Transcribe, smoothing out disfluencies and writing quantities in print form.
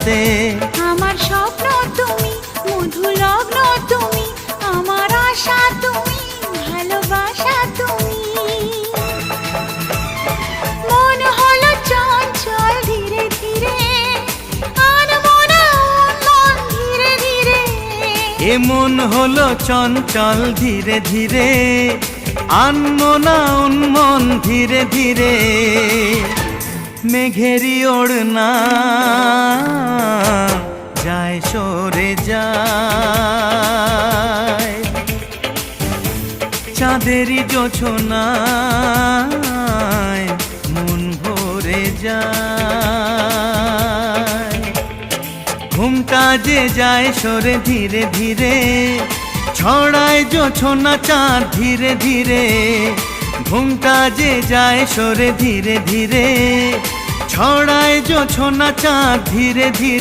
রাতে। আমার স্বপ্ন তুমি, মধু লগ্ন তুমি, আমার আশা তুমি, ভালোবাসা তুমি। মন হলো চঞ্চল ধীরে ধীরে, আনমনা মন ধীরে ধীরে। এ মন হলো চঞ্চল ধীরে ধীরে, আনমনা উন্মন ধীরে ধীরে। মেঘেরি ওড়না যায় সরে যায়, চাঁদেরই জোছনায় মন ভরে যায়। ঘুমটা যে যায় সরে ধীরে ধীরে, ছড়ায় জোছনা চাঁদ ধীরে ধীরে। ঘুমটা যে যায় সরে ধীরে ধীরে, ছড়ায় জোছনা চাঁদ ধীরে ধীরে।